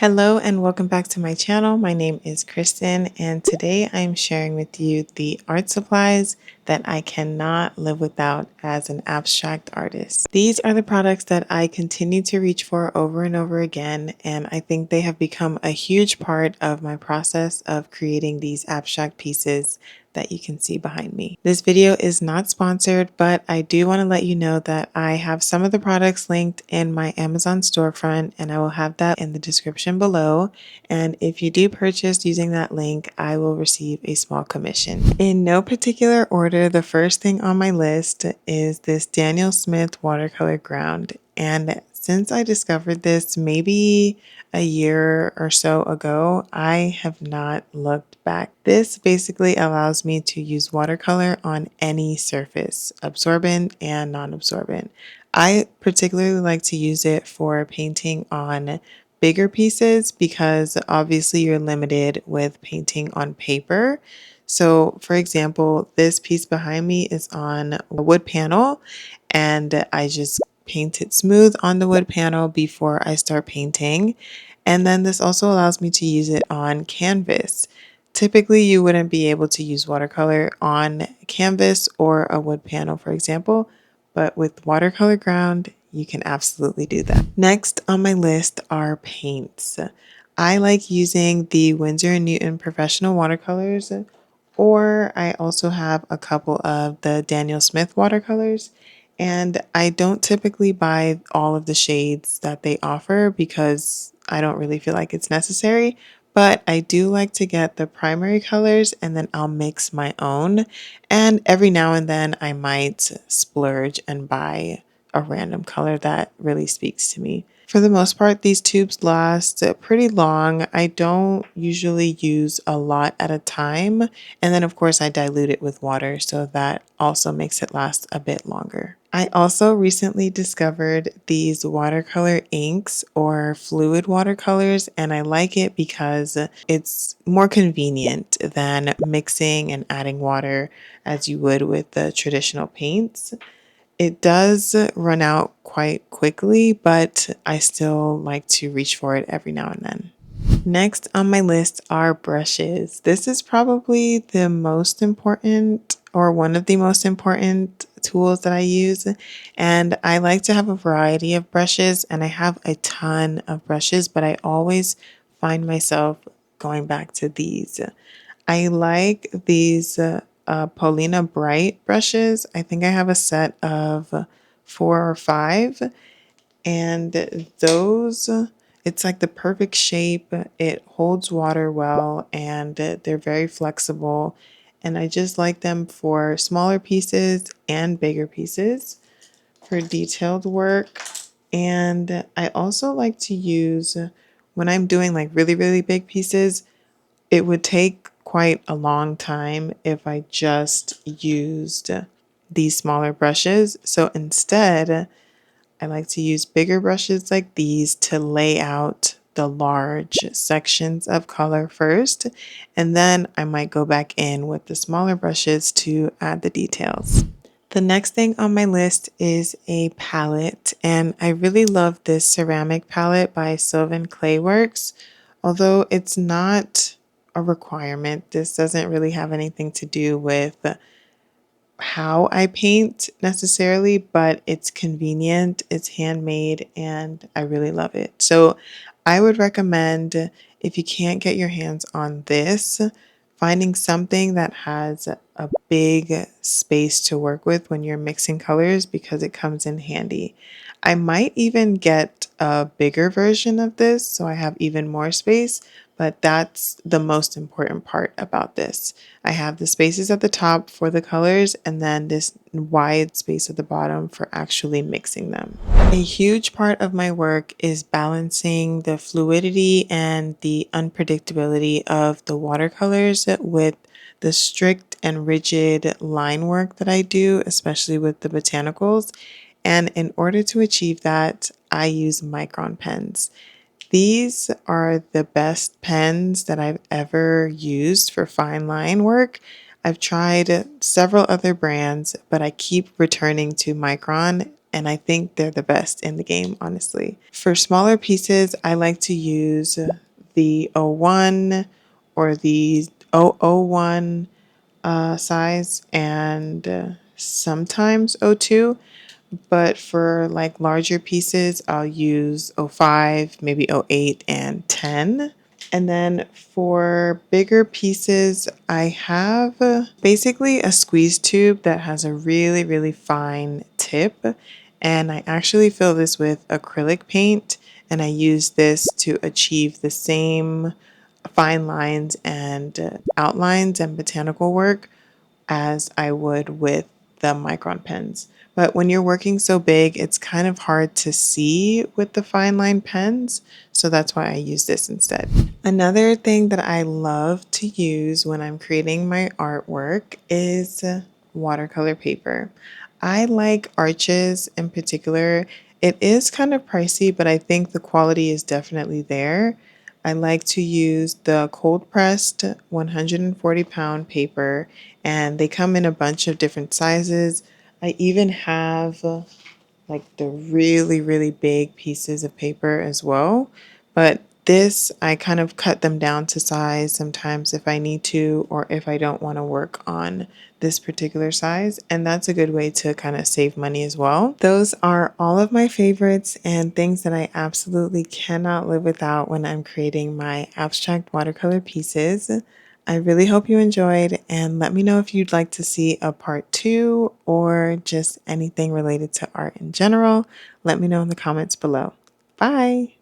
Hello and welcome back to my channel. My name is Kristen and today I'm sharing with you the art supplies that I cannot live without as an abstract artist. These are the products that I continue to reach for over and over again, and I think they have become a huge part of my process of creating these abstract pieces that you can see behind me. This video is not sponsored, but I do want to let you know that I have some of the products linked in my Amazon storefront, and I will have that in the description below. And if you do purchase using that link, I will receive a small commission. In no particular order, the first thing on my list is this Daniel Smith watercolor ground. And since I discovered this maybe a year or so ago, I have not looked back. This basically allows me to use watercolor on any surface, absorbent and non-absorbent. I particularly like to use it for painting on bigger pieces because obviously you're limited with painting on paper. So for example, this piece behind me is on a wood panel and I just paint it smooth on the wood panel before I start painting. And then this also allows me to use it on canvas. Typically, you wouldn't be able to use watercolor on canvas or a wood panel, for example, but with watercolor ground, you can absolutely do that. Next on my list are paints. I like using the Winsor & Newton professional watercolors, or I also have a couple of the Daniel Smith watercolors. And I don't typically buy all of the shades that they offer because I don't really feel like it's necessary. But I do like to get the primary colors and then I'll mix my own. And every now and then I might splurge and buy a random color that really speaks to me. For the most part, these tubes last pretty long. I don't usually use a lot at a time. And then, of course, I dilute it with water, so that also makes it last a bit longer. I also recently discovered these watercolor inks or fluid watercolors, and I like it because it's more convenient than mixing and adding water as you would with the traditional paints. It does run out quite quickly, but I still like to reach for it every now and then. Next on my list are brushes. This is probably the most important or one of the most important tools that I use. And I like to have a variety of brushes and I have a ton of brushes, but I always find myself going back to these. I like these Polina Bright brushes. I think I have a set of 4 or 5, and those, it's like the perfect shape. It holds water well, and they're very flexible. And I just like them for smaller pieces and bigger pieces for detailed work. And I also like to use, when I'm doing like really, really big pieces, it would take quite a long time if I just used these smaller brushes. So instead, I like to use bigger brushes like these to lay out the large sections of color first, and then I might go back in with the smaller brushes to add the details. The next thing on my list is a palette, and I really love this ceramic palette by Sylvan Clayworks. Although it's not a requirement, this doesn't really have anything to do with how I paint necessarily, but it's convenient, it's handmade, and I really love it. So I would recommend, if you can't get your hands on this, finding something that has a big space to work with when you're mixing colors because it comes in handy. I might even get a bigger version of this so I have even more space, but that's the most important part about this. I have the spaces at the top for the colors and then this wide space at the bottom for actually mixing them. A huge part of my work is balancing the fluidity and the unpredictability of the watercolors with the strict and rigid line work that I do, especially with the botanicals. And in order to achieve that, I use Micron pens. These are the best pens that I've ever used for fine line work. I've tried several other brands, but I keep returning to Micron, and I think they're the best in the game, honestly. For smaller pieces, I like to use the O1 or the 001 size, and sometimes O2. But for like larger pieces, I'll use O5, maybe O8 and 10. And then for bigger pieces, I have basically a squeeze tube that has a really, really fine tip. And I actually fill this with acrylic paint, and I use this to achieve the same fine lines and outlines and botanical work as I would with the Micron pens. But when you're working so big, it's kind of hard to see with the fine line pens, so that's why I use this instead. Another thing that I love to use when I'm creating my artwork is watercolor paper. I like arches in particular. It is kind of pricey, but I think the quality is definitely there. I like to use the Coldpressed 140-pound paper, and they come in a bunch of different sizes. I even have like the really, really big pieces of paper as well. But this, I kind of cut them down to size sometimes if I need to, or if I don't want to work on this particular size. And that's a good way to kind of save money as well. Those are all of my favorites and things that I absolutely cannot live without when I'm creating my abstract watercolor pieces. I really hope you enjoyed, and let me know if you'd like to see a part 2 or just anything related to art in general. Let me know in the comments below. Bye!